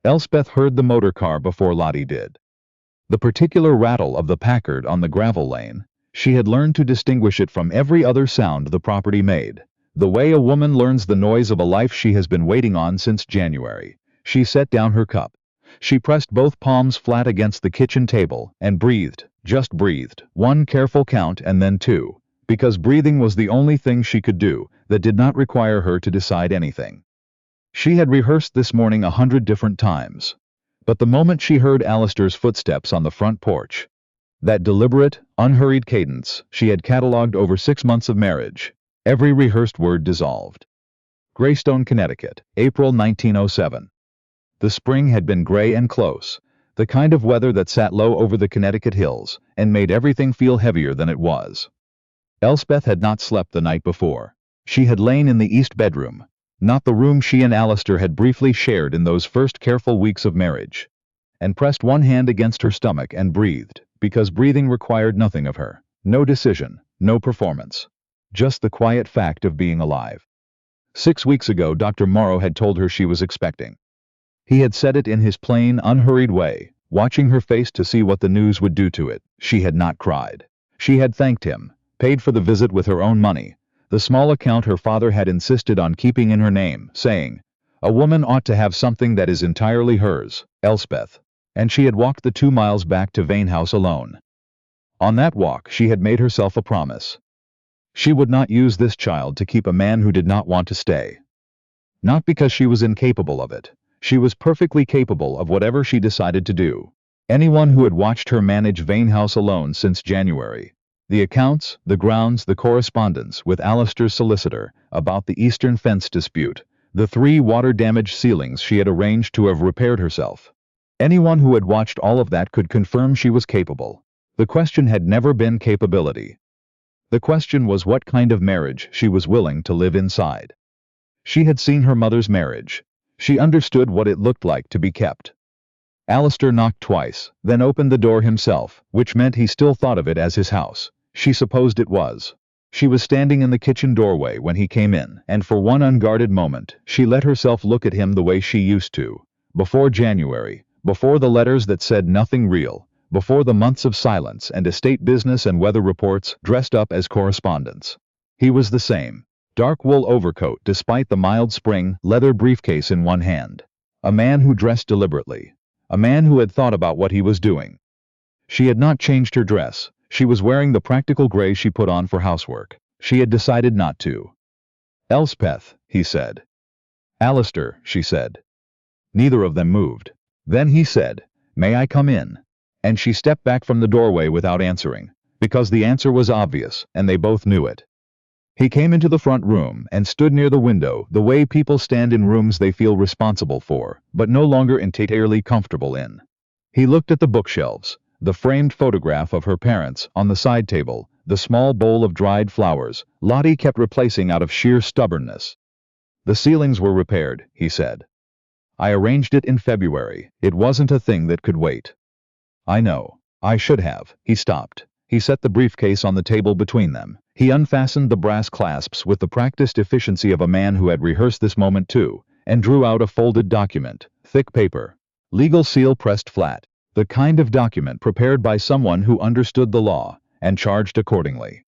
Elspeth heard the motor car before Lottie did. The particular rattle of the Packard on the gravel lane, she had learned to distinguish it from every other sound the property made. The way a woman learns the noise of a life she has been waiting on since January. She set down her cup. She pressed both palms flat against the kitchen table and breathed, just breathed, one careful count and then two, because breathing was the only thing she could do that did not require her to decide anything. She had rehearsed this morning 100 different times. But the moment she heard Alistair's footsteps on the front porch, that deliberate, unhurried cadence she had catalogued over 6 months of marriage, every rehearsed word dissolved. Greystone, Connecticut, April 1907. The spring had been gray and close, the kind of weather that sat low over the Connecticut hills and made everything feel heavier than it was. Elspeth had not slept the night before. She had lain in the east bedroom, not the room she and Alistair had briefly shared in those first careful weeks of marriage, and pressed one hand against her stomach and breathed, because breathing required nothing of her, no decision, no performance, just the quiet fact of being alive. 6 weeks ago Dr. Morrow had told her she was expecting. He had said it in his plain, unhurried way, watching her face to see what the news would do to it. She had not cried. She had thanked him, paid for the visit with her own money, the small account her father had insisted on keeping in her name, saying, "A woman ought to have something that is entirely hers, Elspeth," and she had walked the 2 miles back to Vane House alone. On that walk she had made herself a promise. She would not use this child to keep a man who did not want to stay. Not because she was incapable of it. She was perfectly capable of whatever she decided to do. Anyone who had watched her manage Vane House alone since January, the accounts, the grounds, the correspondence with Alistair's solicitor about the eastern fence dispute, the 3 water-damaged ceilings she had arranged to have repaired herself. Anyone who had watched all of that could confirm she was capable. The question had never been capability. The question was what kind of marriage she was willing to live inside. She had seen her mother's marriage. She understood what it looked like to be kept. Alistair knocked twice, then opened the door himself, which meant he still thought of it as his house. She supposed it was. She was standing in the kitchen doorway when he came in, and for one unguarded moment, she let herself look at him the way she used to, before January, before the letters that said nothing real, before the months of silence and estate business and weather reports dressed up as correspondence. He was the same. Dark wool overcoat despite the mild spring, leather briefcase in one hand. A man who dressed deliberately. A man who had thought about what he was doing. She had not changed her dress. She was wearing the practical gray she put on for housework. She had decided not to. "Elspeth," he said. "Alistair," she said. Neither of them moved. Then he said, "May I come in?" And she stepped back from the doorway without answering, because the answer was obvious, and they both knew it. He came into the front room and stood near the window the way people stand in rooms they feel responsible for, but no longer entirely comfortable in. He looked at the bookshelves, the framed photograph of her parents on the side table, the small bowl of dried flowers Lottie kept replacing out of sheer stubbornness. "The ceilings were repaired," he said. "I arranged it in February. It wasn't a thing that could wait." "I know. I should have." He stopped. He set the briefcase on the table between them. He unfastened the brass clasps with the practiced efficiency of a man who had rehearsed this moment too, and drew out a folded document, thick paper, legal seal pressed flat, the kind of document prepared by someone who understood the law and charged accordingly.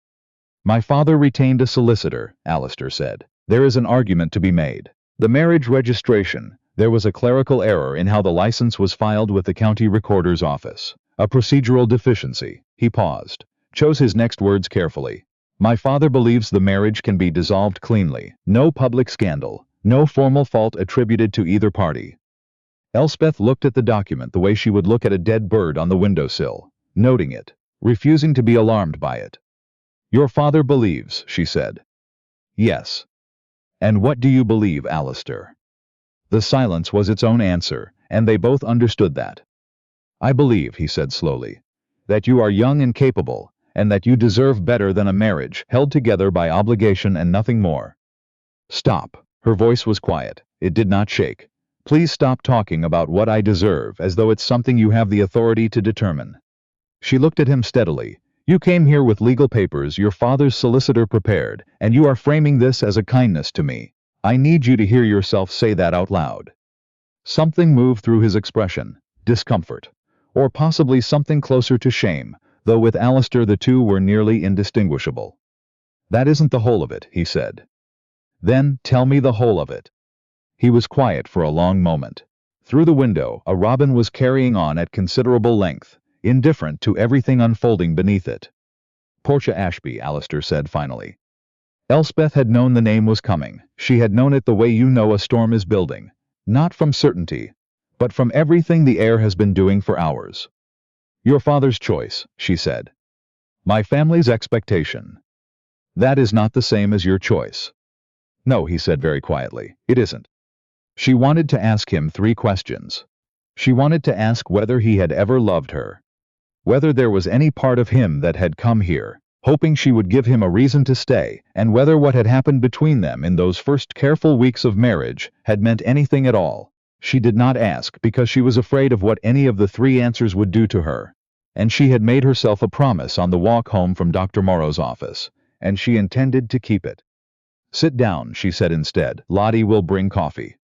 "My father retained a solicitor," Alistair said. "There is an argument to be made. The marriage registration, there was a clerical error in how the license was filed with the county recorder's office. A procedural deficiency." He paused, chose his next words carefully. "My father believes the marriage can be dissolved cleanly. No public scandal, no formal fault attributed to either party." Elspeth looked at the document the way she would look at a dead bird on the windowsill, noting it, refusing to be alarmed by it. "Your father believes," she said. "Yes. And what do you believe, Alistair?" The silence was its own answer, and they both understood that. "I believe," he said slowly, "that you are young and capable, and that you deserve better than a marriage held together by obligation and nothing more." "Stop." Her voice was quiet. It did not shake. "Please stop talking about what I deserve as though it's something you have the authority to determine." She looked at him steadily. "You came here with legal papers your father's solicitor prepared, and you are framing this as a kindness to me. I need you to hear yourself say that out loud." Something moved through his expression, discomfort, or possibly something closer to shame, though with Alistair the two were nearly indistinguishable. That isn't the whole of it, he said. Then, tell me the whole of it. He was quiet for a long moment. Through the window, a robin was carrying on at considerable length, indifferent to everything unfolding beneath it. Portia Ashby, Alistair said finally. Elspeth had known the name was coming. She had known it the way you know a storm is building. Not from certainty, but from everything the Heir has been doing for hours. Your father's choice, she said. My family's expectation. That is not the same as your choice. No, he said very quietly, it isn't. She wanted to ask him 3 questions. She wanted to ask whether he had ever loved her. Whether there was any part of him that had come here, hoping she would give him a reason to stay, and whether what had happened between them in those first careful weeks of marriage had meant anything at all. She did not ask because she was afraid of what any of the 3 answers would do to her. And she had made herself a promise on the walk home from Dr. Morrow's office, and she intended to keep it. Sit down, she said instead. Lottie will bring coffee.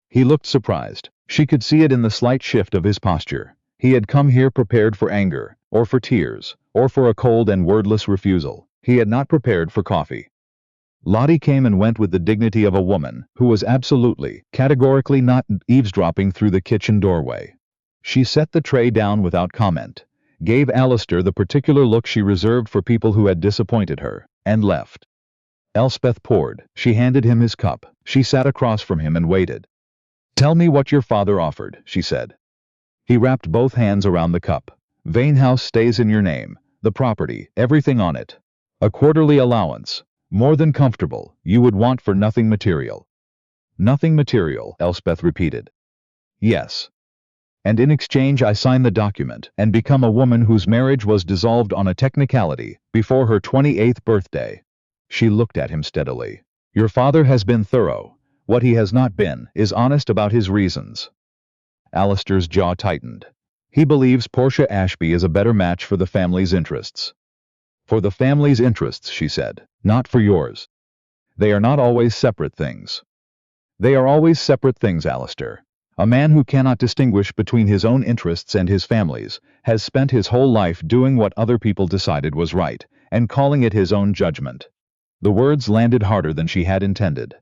He looked surprised. She could see it in the slight shift of his posture. He had come here prepared for anger, or for tears, or for a cold and wordless refusal. He had not prepared for coffee. Lottie came and went with the dignity of a woman who was absolutely, categorically not eavesdropping through the kitchen doorway. She set the tray down without comment, gave Alistair the particular look she reserved for people who had disappointed her, and left. Elspeth poured. She handed him his cup. She sat across from him and waited. Tell me what your father offered, she said. He wrapped both hands around the cup. Vane House stays in your name, the property, everything on it. A quarterly allowance, more than comfortable, you would want for nothing material. Nothing material, Elspeth repeated. Yes. And in exchange I sign the document and become a woman whose marriage was dissolved on a technicality before her 28th birthday. She looked at him steadily. Your father has been thorough. What he has not been is honest about his reasons. Alistair's jaw tightened. He believes Portia Ashby is a better match for the family's interests. For the family's interests, she said, not for yours. They are not always separate things. They are always separate things, Alistair. A man who cannot distinguish between his own interests and his family's has spent his whole life doing what other people decided was right, and calling it his own judgment. The words landed harder than she had intended.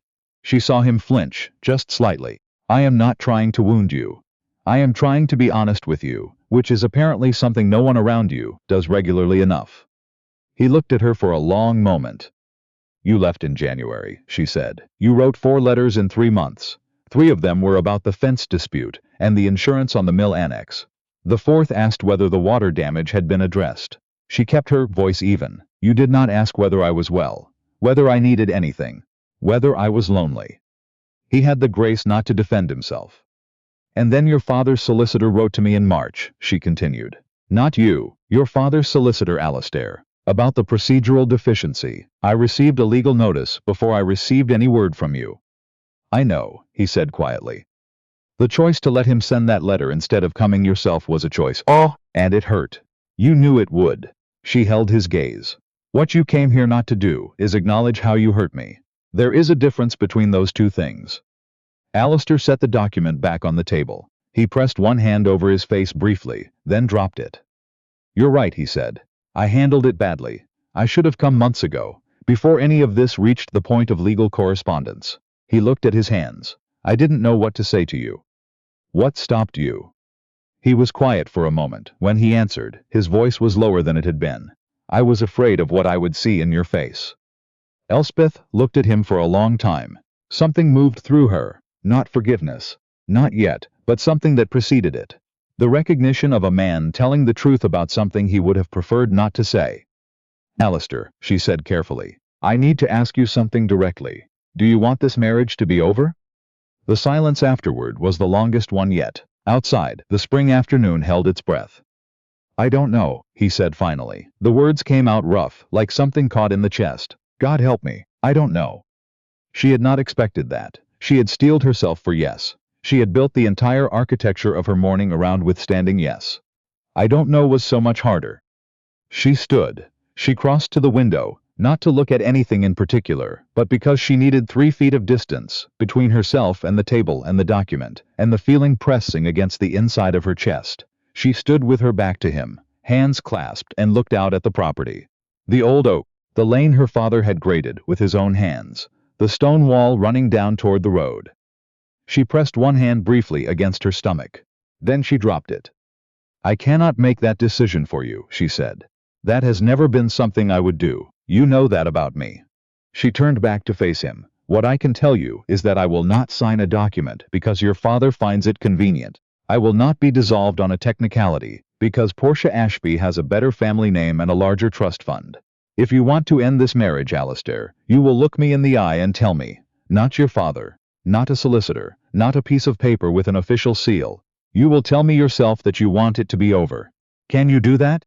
She saw him flinch, just slightly. I am not trying to wound you. I am trying to be honest with you, which is apparently something no one around you does regularly enough. He looked at her for a long moment. You left in January, she said. You wrote 4 letters in 3 months. 3 of them were about the fence dispute and the insurance on the mill annex. The 4th asked whether the water damage had been addressed. She kept her voice even. You did not ask whether I was well, whether I needed anything, whether I was lonely. He had the grace not to defend himself. And then your father's solicitor wrote to me in March, she continued. Not you, your father's solicitor, Alistair. About the procedural deficiency. I received a legal notice before I received any word from you. I know, he said quietly. The choice to let him send that letter instead of coming yourself was a choice. Oh, and it hurt. You knew it would. She held his gaze. What you came here not to do is acknowledge how you hurt me. There is a difference between those 2 things. Alistair set the document back on the table. He pressed one hand over his face briefly, then dropped it. You're right, he said. I handled it badly. I should have come months ago, before any of this reached the point of legal correspondence. He looked at his hands. I didn't know what to say to you. What stopped you? He was quiet for a moment. When he answered, his voice was lower than it had been. I was afraid of what I would see in your face. Elspeth looked at him for a long time. Something moved through her. Not forgiveness. Not yet, but something that preceded it. The recognition of a man telling the truth about something he would have preferred not to say. Alistair, she said carefully, I need to ask you something directly. Do you want this marriage to be over? The silence afterward was the longest one yet. Outside, the spring afternoon held its breath. I don't know, he said finally. The words came out rough, like something caught in the chest. God help me, I don't know. She had not expected that. She had steeled herself for yes. She had built the entire architecture of her morning around withstanding yes. I don't know was so much harder. She stood. She crossed to the window, not to look at anything in particular, but because she needed 3 feet of distance between herself and the table and the document, and the feeling pressing against the inside of her chest. She stood with her back to him, hands clasped, and looked out at the property. The old oak, the lane her father had graded with his own hands, the stone wall running down toward the road. She pressed one hand briefly against her stomach. Then she dropped it. "I cannot make that decision for you," she said. "That has never been something I would do. You know that about me." She turned back to face him. "What I can tell you is that I will not sign a document because your father finds it convenient. I will not be dissolved on a technicality because Portia Ashby has a better family name and a larger trust fund. If you want to end this marriage, Alistair, you will look me in the eye and tell me. Not your father, not a solicitor, not a piece of paper with an official seal. You will tell me yourself that you want it to be over. Can you do that?"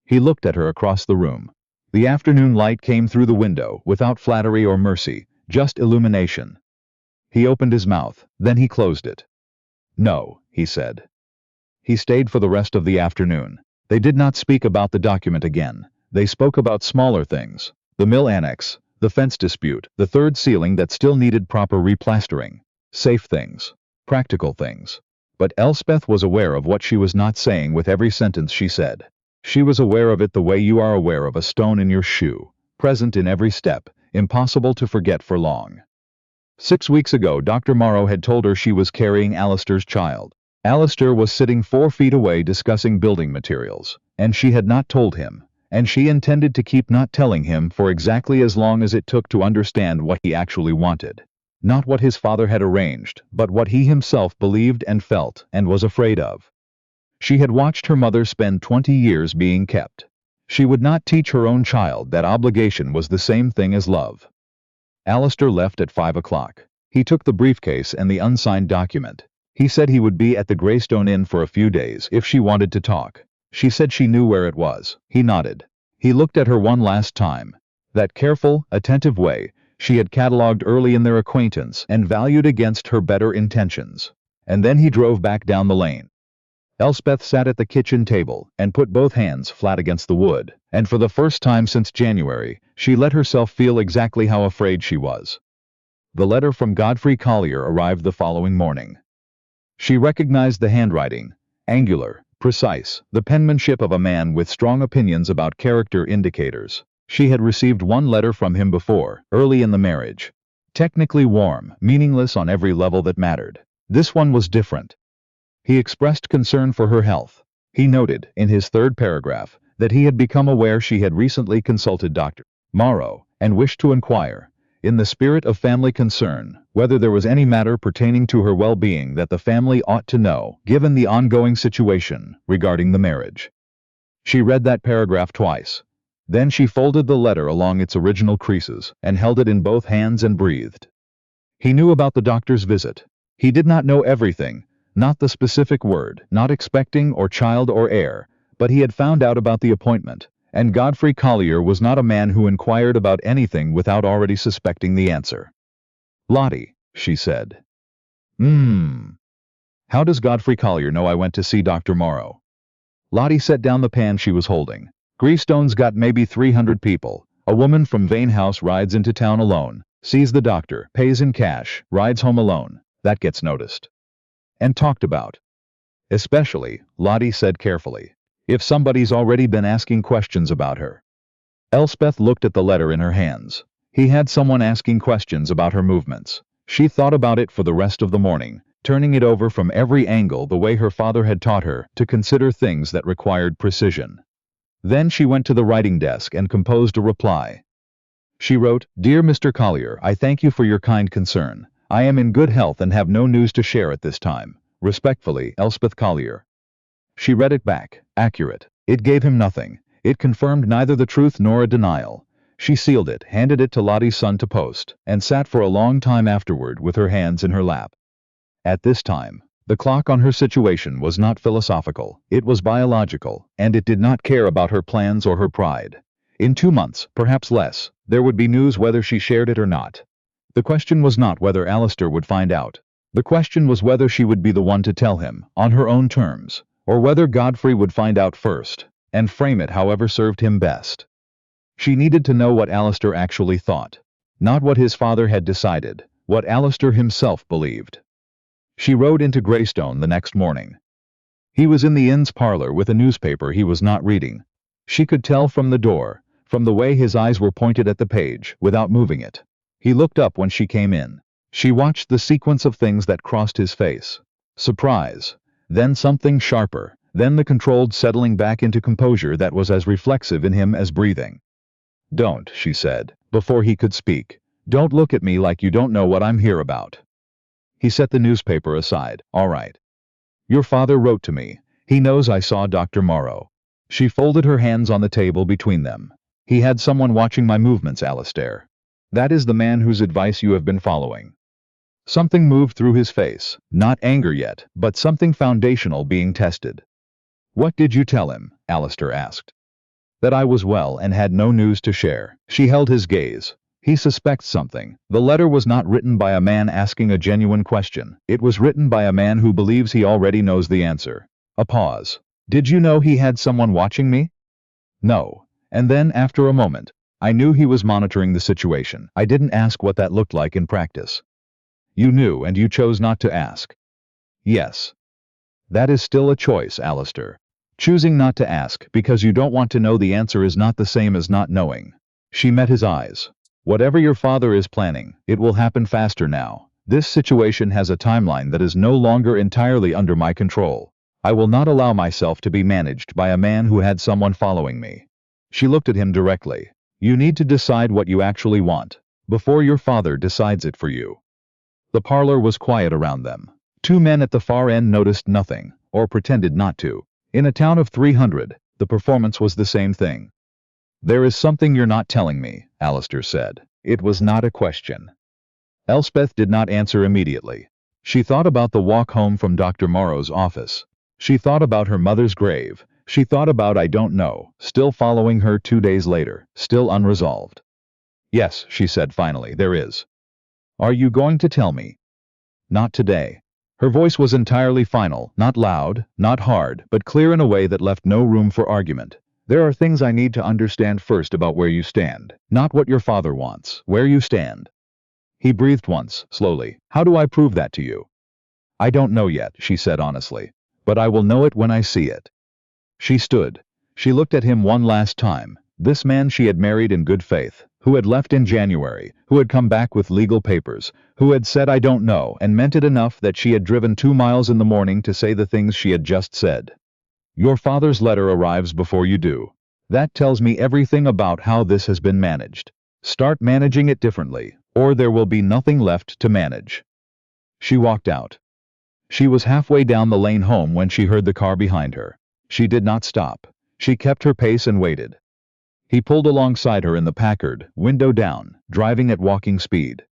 He looked at her across the room. The afternoon light came through the window without flattery or mercy, just illumination. He opened his mouth, then he closed it. "No," he said. He stayed for the rest of the afternoon. They did not speak about the document again. They spoke about smaller things. The mill annex, the fence dispute, the third ceiling that still needed proper replastering. Safe things. Practical things. But Elspeth was aware of what she was not saying with every sentence she said. She was aware of it the way you are aware of a stone in your shoe, present in every step, impossible to forget for long. 6 weeks ago, Dr. Morrow had told her she was carrying Alistair's child. Alistair was sitting 4 feet away discussing building materials, and she had not told him, and she intended to keep not telling him for exactly as long as it took to understand what he actually wanted. Not what his father had arranged, but what he himself believed and felt and was afraid of. She had watched her mother spend 20 years being kept. She would not teach her own child that obligation was the same thing as love. Alistair left at 5 o'clock. He took the briefcase and the unsigned document. He said he would be at the Greystone Inn for a few days if she wanted to talk. She said she knew where it was. He nodded. He looked at her one last time. That careful, attentive way she had catalogued early in their acquaintance and valued against her better intentions. And then he drove back down the lane. Elspeth sat at the kitchen table and put both hands flat against the wood, and for the first time since January, she let herself feel exactly how afraid she was. The letter from Godfrey Collier arrived the following morning. She recognized the handwriting, angular, precise, the penmanship of a man with strong opinions about character indicators. She had received one letter from him before, early in the marriage. Technically warm, meaningless on every level that mattered. This one was different. He expressed concern for her health. He noted, in his 3rd paragraph, that he had become aware she had recently consulted Dr. Morrow, and wished to inquire, in the spirit of family concern, whether there was any matter pertaining to her well-being that the family ought to know, given the ongoing situation regarding the marriage. She read that paragraph twice. Then she folded the letter along its original creases, and held it in both hands and breathed. He knew about the doctor's visit. He did not know everything, not the specific word, not expecting or child or heir, but he had found out about the appointment, and Godfrey Collier was not a man who inquired about anything without already suspecting the answer. "Lottie," she said. How does Godfrey Collier know I went to see Dr. Morrow?" Lottie set down the pan she was holding. "Greystone's got maybe 300 people. A woman from Vane House rides into town alone, sees the doctor, pays in cash, rides home alone. That gets noticed. And talked about. Especially," Lottie said carefully, "if somebody's already been asking questions about her." Elspeth looked at the letter in her hands. He had someone asking questions about her movements. She thought about it for the rest of the morning, turning it over from every angle the way her father had taught her to consider things that required precision. Then she went to the writing desk and composed a reply. She wrote, "Dear Mr. Collier, I thank you for your kind concern. I am in good health and have no news to share at this time. Respectfully, Elspeth Collier." She read it back, accurate. It gave him nothing. It confirmed neither the truth nor a denial. She sealed it, handed it to Lottie's son to post, and sat for a long time afterward with her hands in her lap. At this time, the clock on her situation was not philosophical, it was biological, and it did not care about her plans or her pride. In 2 months, perhaps less, there would be news whether she shared it or not. The question was not whether Alistair would find out. The question was whether she would be the one to tell him, on her own terms, or whether Godfrey would find out first, and frame it however served him best. She needed to know what Alistair actually thought. Not what his father had decided, what Alistair himself believed. She rode into Greystone the next morning. He was in the inn's parlor with a newspaper he was not reading. She could tell from the door, from the way his eyes were pointed at the page, without moving it. He looked up when she came in. She watched the sequence of things that crossed his face. Surprise, then something sharper, then the controlled settling back into composure that was as reflexive in him as breathing. "Don't," she said, before he could speak. "Don't look at me like you don't know what I'm here about." He set the newspaper aside. "All right. Your father wrote to me. He knows I saw Dr. Morrow." She folded her hands on the table between them. "He had someone watching my movements, Alistair. That is the man whose advice you have been following." Something moved through his face, not anger yet, but something foundational being tested. "What did you tell him?" Alistair asked. "That I was well and had no news to share." She held his gaze. "He suspects something. The letter was not written by a man asking a genuine question. It was written by a man who believes he already knows the answer." A pause. "Did you know he had someone watching me?" "No." And then, after a moment, "I knew he was monitoring the situation. I didn't ask what that looked like in practice." "You knew and you chose not to ask." "Yes." "That is still a choice, Alistair. Choosing not to ask because you don't want to know the answer is not the same as not knowing." She met his eyes. "Whatever your father is planning, it will happen faster now. This situation has a timeline that is no longer entirely under my control. I will not allow myself to be managed by a man who had someone following me." She looked at him directly. "You need to decide what you actually want, before your father decides it for you." The parlor was quiet around them. Two men at the far end noticed nothing, or pretended not to. In a town of 300, the performance was the same thing. "There is something you're not telling me," Alistair said. It was not a question. Elspeth did not answer immediately. She thought about the walk home from Dr. Morrow's office. She thought about her mother's grave. She thought about "I don't know," still following her 2 days later, still unresolved. "Yes," she said finally, "there is." "Are you going to tell me?" "Not today." Her voice was entirely final, not loud, not hard, but clear in a way that left no room for argument. "There are things I need to understand first about where you stand. Not what your father wants, where you stand." He breathed once, slowly. "How do I prove that to you?" "I don't know yet," she said honestly. "But I will know it when I see it." She stood. She looked at him one last time. This man she had married in good faith, who had left in January, who had come back with legal papers, who had said "I don't know" and meant it enough that she had driven 2 miles in the morning to say the things she had just said. "Your father's letter arrives before you do. That tells me everything about how this has been managed. Start managing it differently, or there will be nothing left to manage." She walked out. She was halfway down the lane home when she heard the car behind her. She did not stop. She kept her pace and waited. He pulled alongside her in the Packard, window down, driving at walking speed.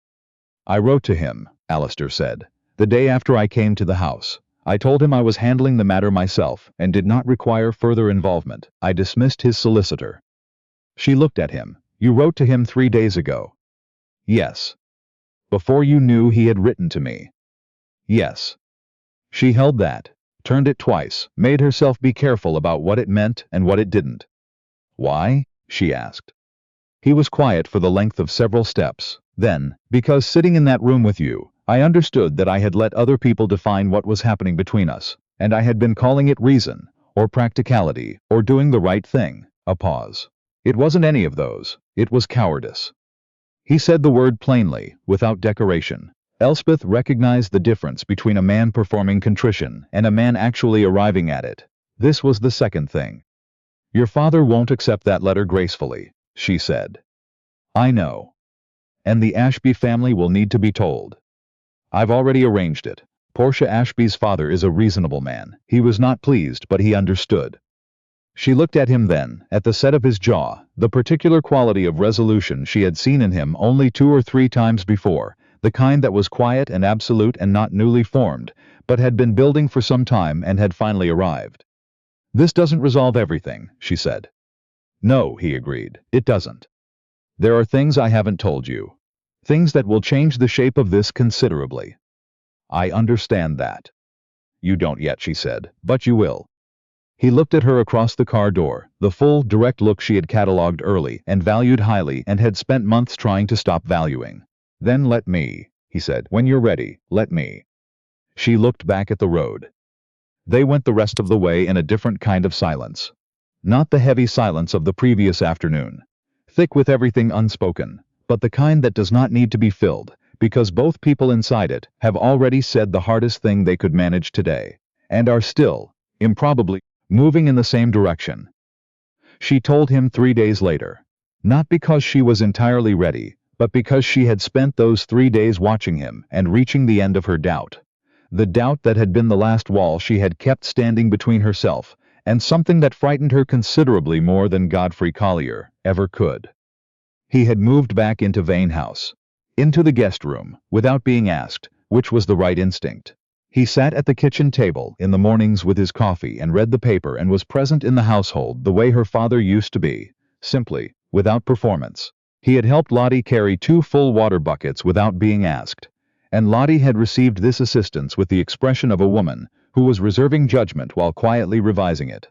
"I wrote to him," Alistair said, "the day after I came to the house. I told him I was handling the matter myself and did not require further involvement. I dismissed his solicitor." She looked at him. "You wrote to him 3 days ago?" "Yes." "Before you knew he had written to me?" "Yes." She held that, turned it twice, made herself be careful about what it meant and what it didn't. "Why?" she asked. He was quiet for the length of several steps. Then, "Because sitting in that room with you, I understood that I had let other people define what was happening between us, and I had been calling it reason, or practicality, or doing the right thing." A pause. "It wasn't any of those. It was cowardice." He said the word plainly, without decoration. Elspeth recognized the difference between a man performing contrition and a man actually arriving at it. This was the second thing. "Your father won't accept that letter gracefully," she said. "I know. And the Ashby family will need to be told. I've already arranged it. Portia Ashby's father is a reasonable man. He was not pleased, but he understood." She looked at him then, at the set of his jaw, the particular quality of resolution she had seen in him only 2 or 3 times before, the kind that was quiet and absolute and not newly formed, but had been building for some time and had finally arrived. "This doesn't resolve everything," she said. "No," he agreed, "it doesn't. There are things I haven't told you. Things that will change the shape of this considerably." "I understand that." "You don't yet," she said, "but you will." He looked at her across the car door, the full, direct look she had catalogued early and valued highly and had spent months trying to stop valuing. "Then let me," he said. "When you're ready, let me." She looked back at the road. They went the rest of the way in a different kind of silence. Not the heavy silence of the previous afternoon, thick with everything unspoken, but the kind that does not need to be filled, because both people inside it have already said the hardest thing they could manage today, and are still, improbably, moving in the same direction. She told him 3 days later. Not because she was entirely ready, but because she had spent those 3 days watching him and reaching the end of her doubt. The doubt that had been the last wall she had kept standing between herself and something that frightened her considerably more than Godfrey Collier ever could. He had moved back into Vane House, into the guest room, without being asked, which was the right instinct. He sat at the kitchen table in the mornings with his coffee and read the paper and was present in the household the way her father used to be, simply, without performance. He had helped Lottie carry 2 full water buckets without being asked, and Lottie had received this assistance with the expression of a woman who was reserving judgment while quietly revising it.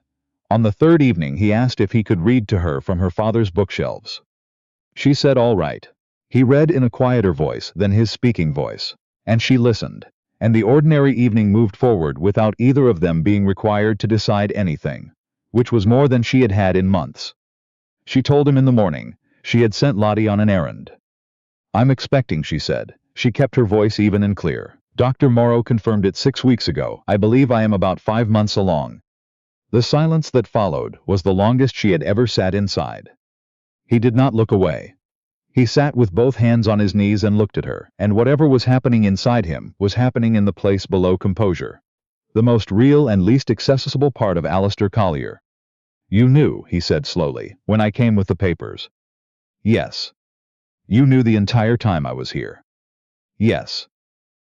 On the 3rd evening he asked if he could read to her from her father's bookshelves. She said all right. He read in a quieter voice than his speaking voice, and she listened, and the ordinary evening moved forward without either of them being required to decide anything, which was more than she had had in months. She told him in the morning she had sent Lottie on an errand. "I'm expecting," she said. She kept her voice even and clear. "Dr. Morrow confirmed it 6 weeks ago. I believe I am about 5 months along." The silence that followed was the longest she had ever sat inside. He did not look away. He sat with both hands on his knees and looked at her, and whatever was happening inside him was happening in the place below composure. The most real and least accessible part of Alistair Collier. "You knew," he said slowly, "when I came with the papers." "Yes." "You knew the entire time I was here." "Yes."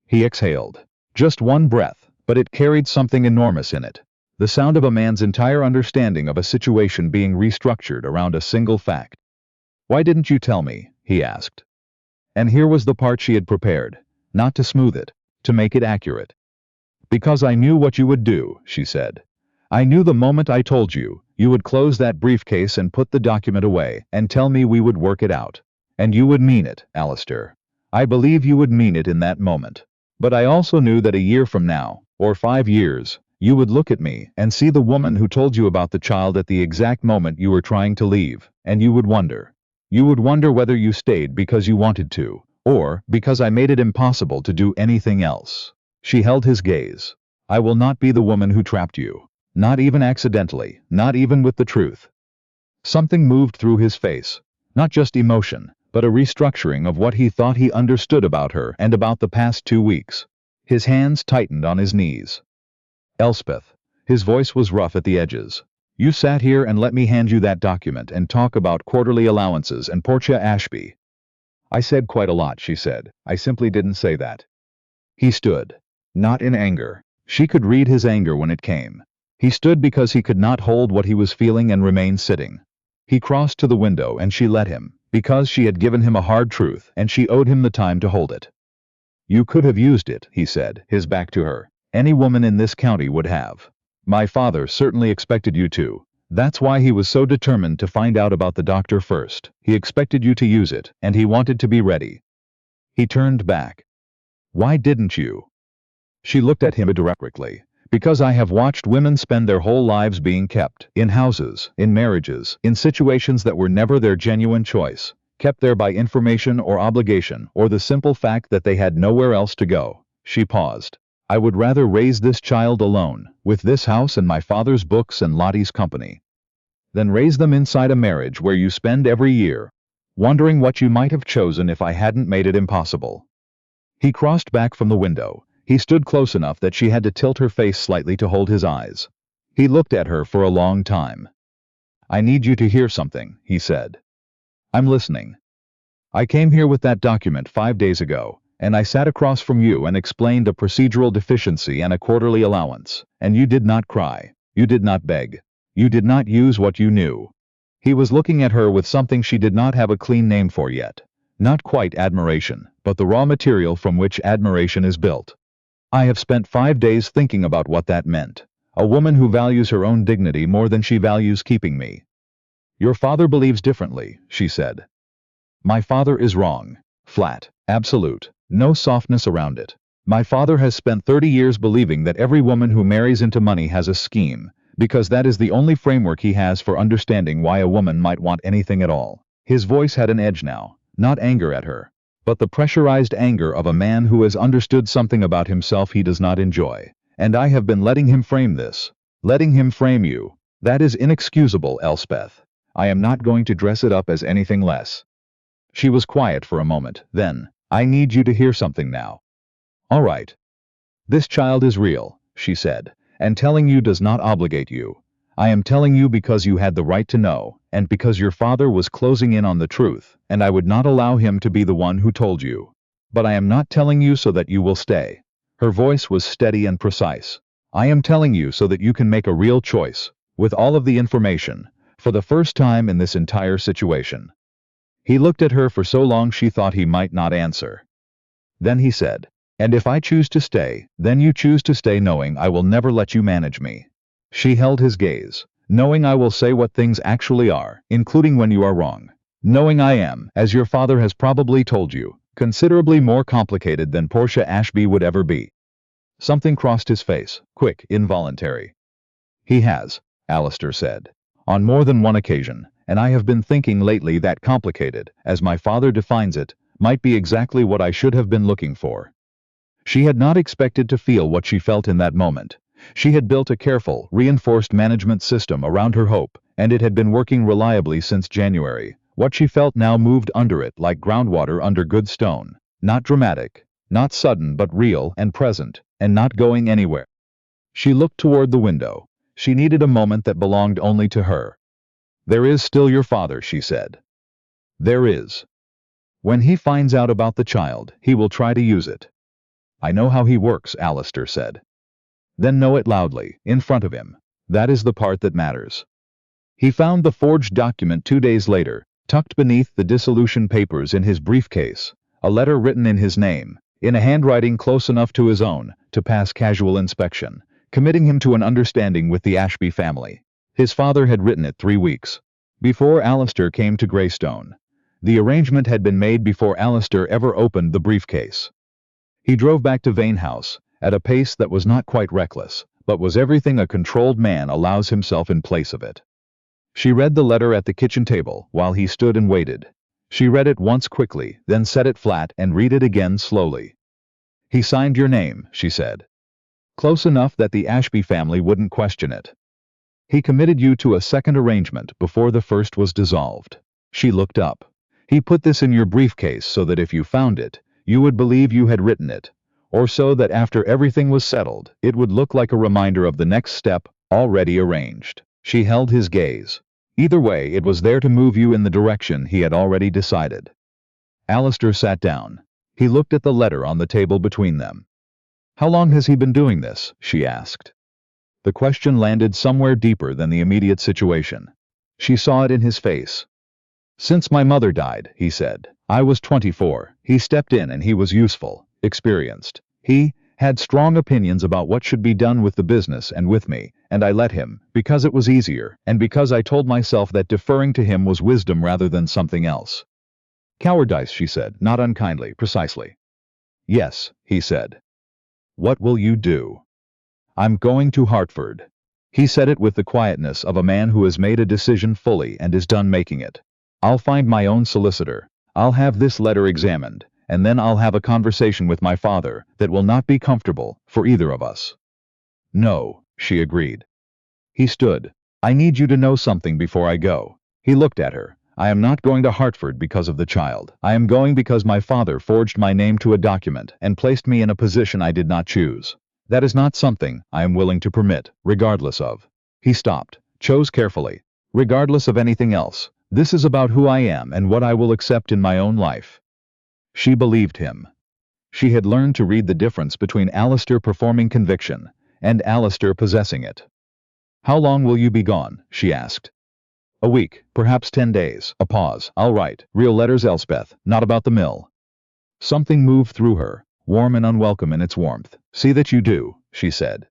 He exhaled. Just one breath, but it carried something enormous in it. The sound of a man's entire understanding of a situation being restructured around a single fact. "Why didn't you tell me?" he asked. And here was the part she had prepared, not to smooth it, to make it accurate. "Because I knew what you would do," she said. "I knew the moment I told you, you would close that briefcase and put the document away and tell me we would work it out. And you would mean it, Alistair. I believe you would mean it in that moment. But I also knew that a year from now, or 5 years, you would look at me and see the woman who told you about the child at the exact moment you were trying to leave, and you would wonder. You would wonder whether you stayed because you wanted to, or because I made it impossible to do anything else." She held his gaze. "I will not be the woman who trapped you. Not even accidentally, not even with the truth." Something moved through his face. Not just emotion, but a restructuring of what he thought he understood about her and about the past 2 weeks. His hands tightened on his knees. "Elspeth," his voice was rough at the edges. "You sat here and let me hand you that document and talk about quarterly allowances and Portia Ashby." "I said quite a lot," she said. "I simply didn't say that." He stood. Not in anger. She could read his anger when it came. He stood because he could not hold what he was feeling and remain sitting. He crossed to the window and she let him, because she had given him a hard truth and she owed him the time to hold it. "You could have used it," he said, his back to her. "Any woman in this county would have. My father certainly expected you to. That's why he was so determined to find out about the doctor first. He expected you to use it, and he wanted to be ready." He turned back. "Why didn't you?" She looked at him directly. "Because I have watched women spend their whole lives being kept, in houses, in marriages, in situations that were never their genuine choice, kept there by information or obligation or the simple fact that they had nowhere else to go." She paused. "I would rather raise this child alone, with this house and my father's books and Lottie's company, than raise them inside a marriage where you spend every year wondering what you might have chosen if I hadn't made it impossible." He crossed back from the window. He stood close enough that she had to tilt her face slightly to hold his eyes. He looked at her for a long time. "I need you to hear something," he said. "I'm listening. I came here with that document 5 days ago, and I sat across from you and explained a procedural deficiency and a quarterly allowance, and you did not cry. You did not beg. You did not use what you knew." He was looking at her with something she did not have a clean name for yet. Not quite admiration, but the raw material from which admiration is built. "I have spent 5 days thinking about what that meant. A woman who values her own dignity more than she values keeping me. Your father believes differently, she said. My father is wrong. Flat. Absolute. No softness around it. My father has spent 30 years believing that every woman who marries into money has a scheme, because that is the only framework he has for understanding why a woman might want anything at all. His voice had an edge now, not anger at her, but the pressurized anger of a man who has understood something about himself he does not enjoy. And I have been letting him frame this. Letting him frame you. That is inexcusable, Elspeth. I am not going to dress it up as anything less. She was quiet for a moment, then, I need you to hear something now. All right. This child is real, she said, and telling you does not obligate you. I am telling you because you had the right to know, and because your father was closing in on the truth, and I would not allow him to be the one who told you. But I am not telling you so that you will stay. Her voice was steady and precise. I am telling you so that you can make a real choice, with all of the information, for the first time in this entire situation. He looked at her for so long she thought he might not answer. Then he said, and if I choose to stay, then you choose to stay knowing I will never let you manage me. She held his gaze, knowing I will say what things actually are, including when you are wrong. Knowing I am, as your father has probably told you, considerably more complicated than Portia Ashby would ever be. Something crossed his face, quick, involuntary. He has, Alistair said, on more than one occasion, and I have been thinking lately that complicated, as my father defines it, might be exactly what I should have been looking for. She had not expected to feel what she felt in that moment. She had built a careful, reinforced management system around her hope, and it had been working reliably since January. What she felt now moved under it like groundwater under good stone. Not dramatic, not sudden but real and present, and not going anywhere. She looked toward the window. She needed a moment that belonged only to her. There is still your father, she said. There is. When he finds out about the child, he will try to use it. I know how he works, Alistair said. Then know it loudly, in front of him. That is the part that matters. He found the forged document 2 days later, tucked beneath the dissolution papers in his briefcase, a letter written in his name, in a handwriting close enough to his own, to pass casual inspection, committing him to an understanding with the Ashby family. His father had written it 3 weeks before Alistair came to Greystone. The arrangement had been made before Alistair ever opened the briefcase. He drove back to Vane House, at a pace that was not quite reckless, but was everything a controlled man allows himself in place of it. She read the letter at the kitchen table while he stood and waited. She read it once quickly, then set it flat and read it again slowly. He signed your name, she said. Close enough that the Ashby family wouldn't question it. He committed you to a second arrangement before the first was dissolved. She looked up. He put this in your briefcase so that if you found it, you would believe you had written it, or so that after everything was settled, it would look like a reminder of the next step, already arranged. She held his gaze. Either way, it was there to move you in the direction he had already decided. Alistair sat down. He looked at the letter on the table between them. How long has he been doing this? She asked. The question landed somewhere deeper than the immediate situation. She saw it in his face. Since my mother died, he said. I was 24. He stepped in and he was useful, experienced. He had strong opinions about what should be done with the business and with me, and I let him, because it was easier, and because I told myself that deferring to him was wisdom rather than something else. Cowardice, she said, not unkindly, precisely. Yes, he said. What will you do? I'm going to Hartford. He said it with the quietness of a man who has made a decision fully and is done making it. I'll find my own solicitor. I'll have this letter examined, and then I'll have a conversation with my father that will not be comfortable for either of us. No, she agreed. He stood. I need you to know something before I go. He looked at her. I am not going to Hartford because of the child. I am going because my father forged my name to a document and placed me in a position I did not choose. That is not something I am willing to permit, regardless of. He stopped, chose carefully. Regardless of anything else, this is about who I am and what I will accept in my own life. She believed him. She had learned to read the difference between Alistair performing conviction and Alistair possessing it. How long will you be gone? She asked. A week, perhaps 10 days. A pause. I'll write. Real letters, Elspeth, not about the mill. Something moved through her, warm and unwelcome in its warmth. See that you do, she said.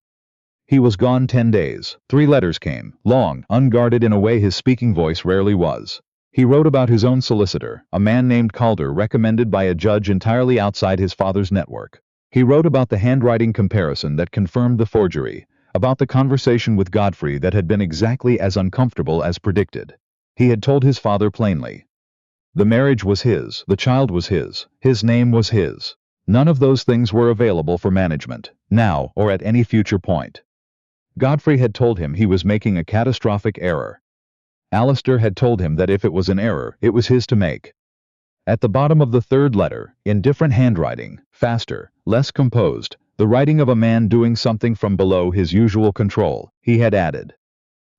He was gone 10 days. 3 letters came, long, unguarded in a way his speaking voice rarely was. He wrote about his own solicitor, a man named Calder, recommended by a judge entirely outside his father's network. He wrote about the handwriting comparison that confirmed the forgery, about the conversation with Godfrey that had been exactly as uncomfortable as predicted. He had told his father plainly. The marriage was his, the child was his name was his. None of those things were available for management, now or at any future point. Godfrey had told him he was making a catastrophic error. Alistair had told him that if it was an error, it was his to make. At the bottom of the 3rd letter, in different handwriting, faster, less composed, the writing of a man doing something from below his usual control, he had added,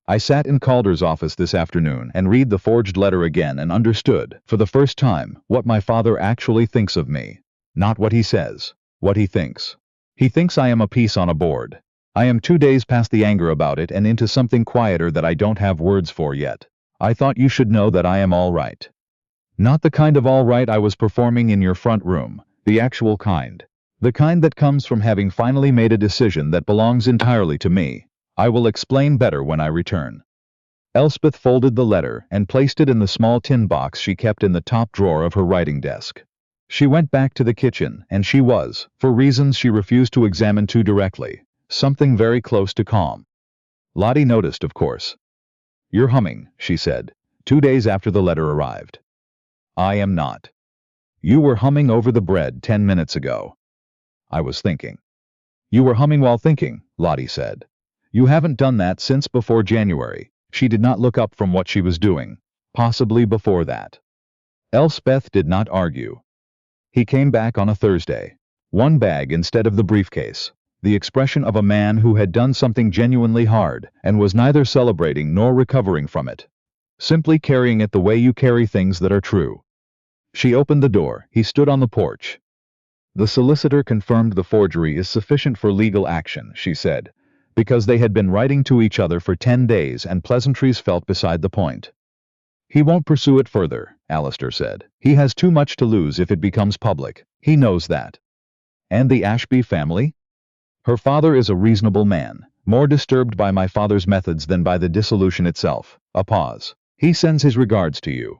I sat in Calder's office this afternoon and read the forged letter again and understood, for the first time, what my father actually thinks of me. Not what he says, what he thinks. He thinks I am a piece on a board. I am 2 days past the anger about it and into something quieter that I don't have words for yet. I thought you should know that I am all right. Not the kind of all right I was performing in your front room, the actual kind. The kind that comes from having finally made a decision that belongs entirely to me. I will explain better when I return. Elspeth folded the letter and placed it in the small tin box she kept in the top drawer of her writing desk. She went back to the kitchen, and she was, for reasons she refused to examine too directly, something very close to calm. Lottie noticed, of course. You're humming, she said, 2 days after the letter arrived. I am not. You were humming over the bread 10 minutes ago. I was thinking. You were humming while thinking, Lottie said. You haven't done that since before January. She did not look up from what she was doing. Possibly before that. Elspeth did not argue. He came back on a Thursday. 1 bag instead of the briefcase. The expression of a man who had done something genuinely hard and was neither celebrating nor recovering from it. Simply carrying it the way you carry things that are true. She opened the door. He stood on the porch. The solicitor confirmed the forgery is sufficient for legal action, she said, because they had been writing to each other for 10 days and pleasantries felt beside the point. He won't pursue it further, Alistair said. He has too much to lose if it becomes public. He knows that. And the Ashby family? Her father is a reasonable man, more disturbed by my father's methods than by the dissolution itself. A pause. He sends his regards to you.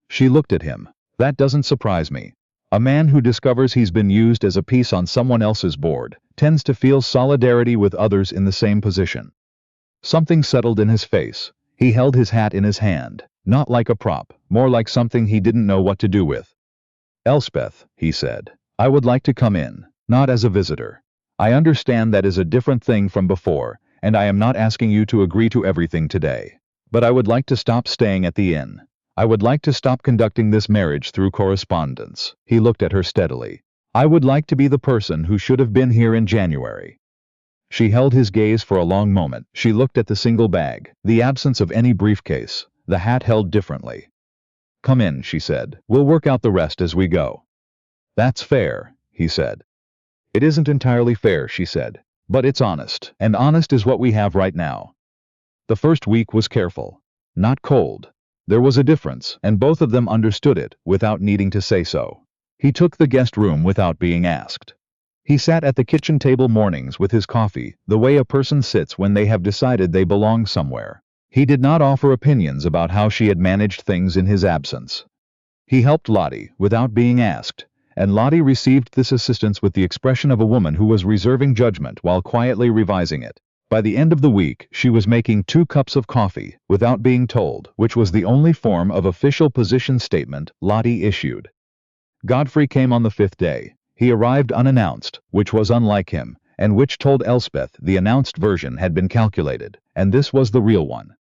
She looked at him. That doesn't surprise me. A man who discovers he's been used as a piece on someone else's board tends to feel solidarity with others in the same position. Something settled in his face. He held his hat in his hand, not like a prop, more like something he didn't know what to do with. Elspeth, he said, I would like to come in, not as a visitor. I understand that is a different thing from before, and I am not asking you to agree to everything today. But I would like to stop staying at the inn. I would like to stop conducting this marriage through correspondence. He looked at her steadily. I would like to be the person who should have been here in January. She held his gaze for a long moment. She looked at the single bag, the absence of any briefcase, the hat held differently. Come in, she said. We'll work out the rest as we go. That's fair, he said. It isn't entirely fair, she said, but it's honest, and honest is what we have right now. The first week was careful, not cold. There was a difference, and both of them understood it without needing to say so. He took the guest room without being asked. He sat at the kitchen table mornings with his coffee, the way a person sits when they have decided they belong somewhere. He did not offer opinions about how she had managed things in his absence. He helped Lottie without being asked, and Lottie received this assistance with the expression of a woman who was reserving judgment while quietly revising it. By the end of the week, she was making 2 cups of coffee, without being told, which was the only form of official position statement Lottie issued. Godfrey came on the 5th day. He arrived unannounced, which was unlike him, and which told Elspeth the announced version had been calculated, and this was the real one.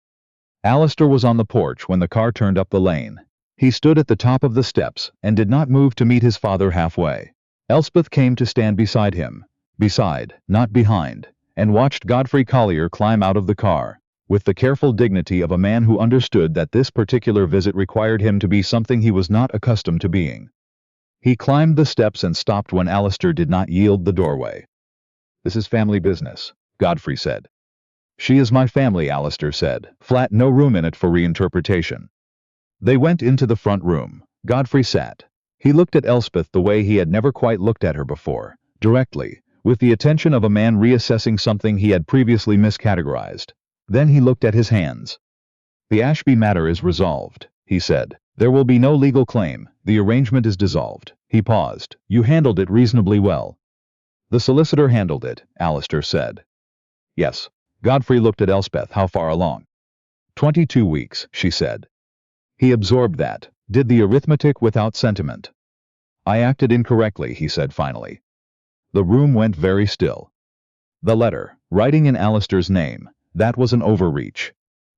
Alistair was on the porch when the car turned up the lane. He stood at the top of the steps and did not move to meet his father halfway. Elspeth came to stand beside him, beside, not behind, and watched Godfrey Collier climb out of the car, with the careful dignity of a man who understood that this particular visit required him to be something he was not accustomed to being. He climbed the steps and stopped when Alistair did not yield the doorway. This is family business, Godfrey said. She is my family, Alistair said, flat, no room in it for reinterpretation. They went into the front room. Godfrey sat. He looked at Elspeth the way he had never quite looked at her before, directly, with the attention of a man reassessing something he had previously miscategorized. Then he looked at his hands. "The Ashby matter is resolved," he said. "There will be no legal claim. The arrangement is dissolved." He paused. "You handled it reasonably well." "The solicitor handled it," Alistair said. "Yes." Godfrey looked at Elspeth. "How far along?" 22 weeks, she said. He absorbed that, did the arithmetic without sentiment. "I acted incorrectly," he said finally. The room went very still. The letter, writing in Alistair's name, that was an overreach.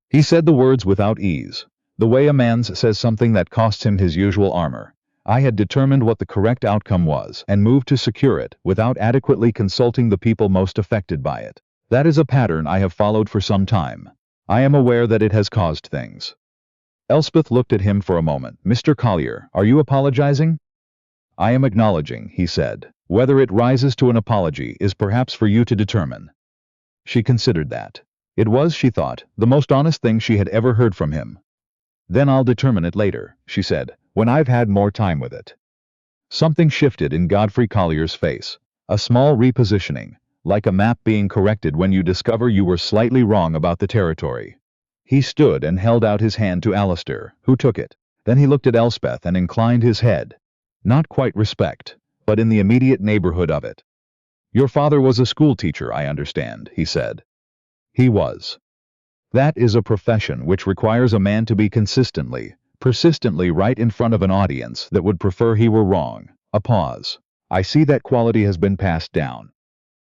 He said the words without ease, the way a man says something that costs him his usual armor. "I had determined what the correct outcome was and moved to secure it without adequately consulting the people most affected by it. That is a pattern I have followed for some time. I am aware that it has caused things." Elspeth looked at him for a moment. "Mr. Collier, are you apologizing?" "I am acknowledging," he said. "Whether it rises to an apology is perhaps for you to determine." She considered that. It was, she thought, the most honest thing she had ever heard from him. "Then I'll determine it later," she said, "when I've had more time with it." Something shifted in Godfrey Collier's face. A small repositioning, like a map being corrected when you discover you were slightly wrong about the territory. He stood and held out his hand to Alistair, who took it. Then he looked at Elspeth and inclined his head. Not quite respect, but in the immediate neighborhood of it. "Your father was a schoolteacher, I understand," he said. He was. That is a profession which requires a man to be persistently right in front of an audience that would prefer he were wrong. A pause. "I see that quality has been passed down."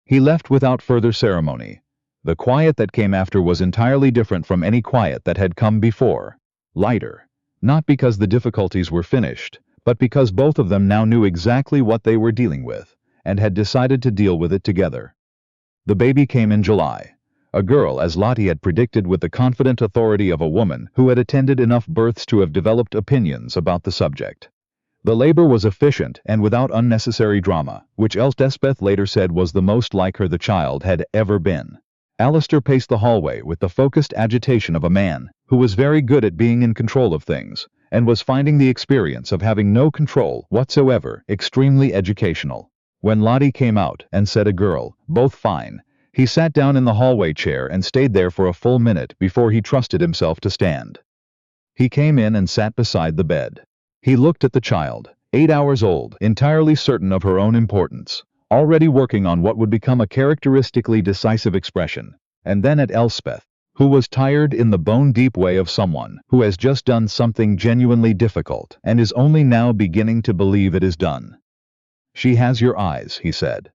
He left without further ceremony. The quiet that came after was entirely different from any quiet that had come before. Lighter. Not because the difficulties were finished, but because both of them now knew exactly what they were dealing with, and had decided to deal with it together. The baby came in July. A girl, as Lottie had predicted, with the confident authority of a woman who had attended enough births to have developed opinions about the subject. The labor was efficient and without unnecessary drama, which Elspeth later said was the most like her the child had ever been. Alistair paced the hallway with the focused agitation of a man who was very good at being in control of things, and was finding the experience of having no control whatsoever extremely educational. When Lottie came out and said a girl, both fine, he sat down in the hallway chair and stayed there for a full minute before he trusted himself to stand. He came in and sat beside the bed. He looked at the child, 8 hours old, entirely certain of her own importance, already working on what would become a characteristically decisive expression, and then at Elspeth, who was tired in the bone-deep way of someone who has just done something genuinely difficult and is only now beginning to believe it is done. "She has your eyes," he said.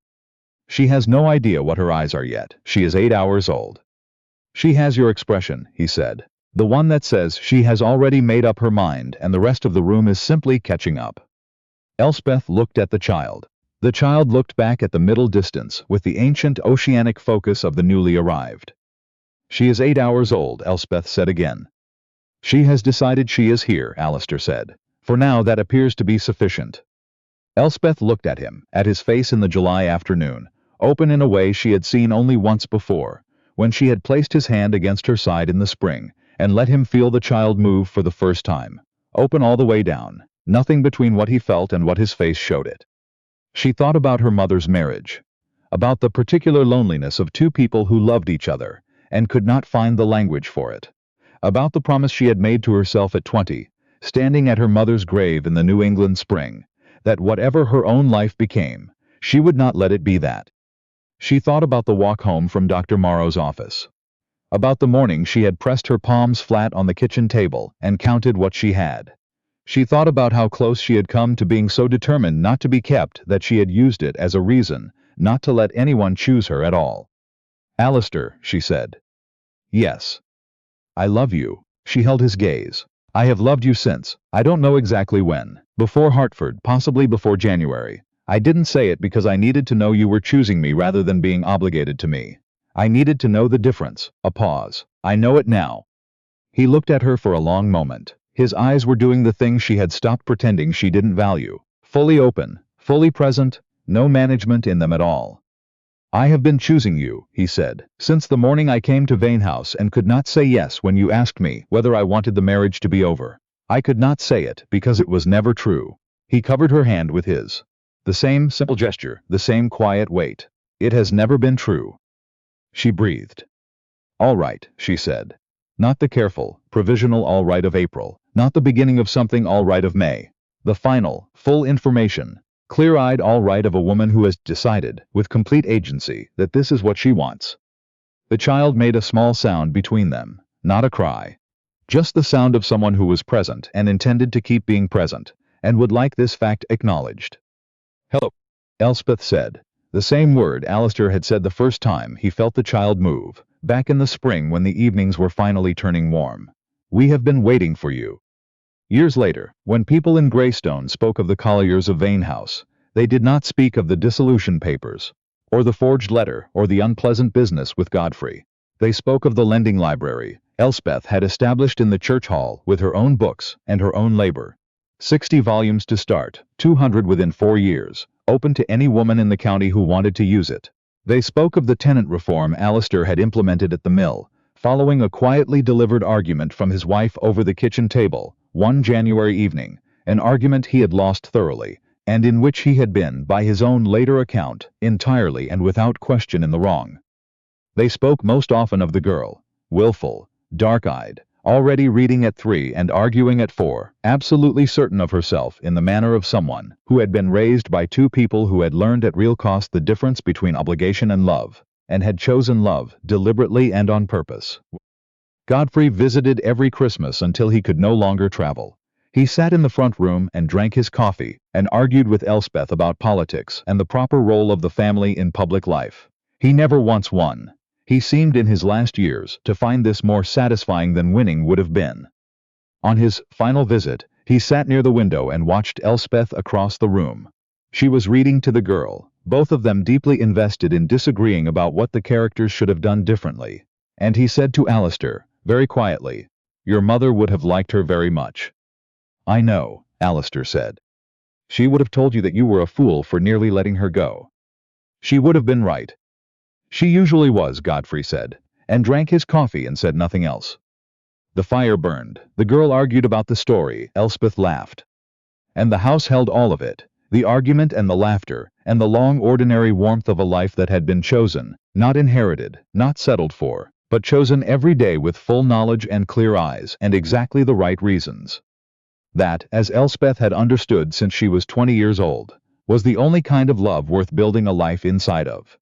"She has no idea what her eyes are yet. She is 8 hours old." "She has your expression," he said. "The one that says she has already made up her mind and the rest of the room is simply catching up." Elspeth looked at the child. The child looked back at the middle distance with the ancient oceanic focus of the newly arrived. "She is 8 hours old," Elspeth said again. "She has decided she is here," Alistair said. "For now that appears to be sufficient." Elspeth looked at him, at his face in the July afternoon, open in a way she had seen only once before, when she had placed his hand against her side in the spring, and let him feel the child move for the first time. Open all the way down, nothing between what he felt and what his face showed it. She thought about her mother's marriage, about the particular loneliness of two people who loved each other, and could not find the language for it, about the promise she had made to herself at 20, standing at her mother's grave in the New England spring, that whatever her own life became, she would not let it be that. She thought about the walk home from Dr. Morrow's office, about the morning she had pressed her palms flat on the kitchen table and counted what she had. She thought about how close she had come to being so determined not to be kept that she had used it as a reason not to let anyone choose her at all. "Alistair," she said. "Yes." "I love you." She held his gaze. "I have loved you since, I don't know exactly when, before Hartford, possibly before January. I didn't say it because I needed to know you were choosing me rather than being obligated to me. I needed to know the difference." A pause. "I know it now." He looked at her for a long moment. His eyes were doing the thing she had stopped pretending she didn't value. Fully open, fully present, no management in them at all. "I have been choosing you," he said, "since the morning I came to Vane House and could not say yes when you asked me whether I wanted the marriage to be over. I could not say it because it was never true." He covered her hand with his. The same simple gesture, the same quiet weight. It has never been true. She breathed. All right, she said. Not the careful, provisional all right of April, not the beginning of something all right of May. The final, full information, clear-eyed all right of a woman who has decided, with complete agency, that this is what she wants. The child made a small sound between them, not a cry. Just the sound of someone who was present and intended to keep being present, and would like this fact acknowledged. Hello, Elspeth said. The same word Alistair had said the first time he felt the child move, back in the spring when the evenings were finally turning warm. We have been waiting for you. Years later, when people in Greystone spoke of the Colliers of Vane House, they did not speak of the dissolution papers, or the forged letter, or the unpleasant business with Godfrey. They spoke of the lending library Elspeth had established in the church hall with her own books and her own labor. 60 volumes to start, 200 within 4 years, open to any woman in the county who wanted to use it. They spoke of the tenant reform Alistair had implemented at the mill, following a quietly delivered argument from his wife over the kitchen table, one January evening, an argument he had lost thoroughly, and in which he had been, by his own later account, entirely and without question in the wrong. They spoke most often of the girl, willful, dark-eyed, already reading at 3 and arguing at 4, absolutely certain of herself in the manner of someone who had been raised by two people who had learned at real cost the difference between obligation and love, and had chosen love deliberately and on purpose. Godfrey visited every Christmas until he could no longer travel. He sat in the front room and drank his coffee and argued with Elspeth about politics and the proper role of the family in public life. He never once won. He seemed in his last years to find this more satisfying than winning would have been. On his final visit, he sat near the window and watched Elspeth across the room. She was reading to the girl, both of them deeply invested in disagreeing about what the characters should have done differently. And he said to Alistair, very quietly, "Your mother would have liked her very much." "I know," Alistair said. "She would have told you that you were a fool for nearly letting her go." "She would have been right." "She usually was," Godfrey said, and drank his coffee and said nothing else. The fire burned. The girl argued about the story. Elspeth laughed. And the house held all of it, the argument and the laughter, and the long ordinary warmth of a life that had been chosen, not inherited, not settled for, but chosen every day with full knowledge and clear eyes and exactly the right reasons. That, as Elspeth had understood since she was 20 years old, was the only kind of love worth building a life inside of.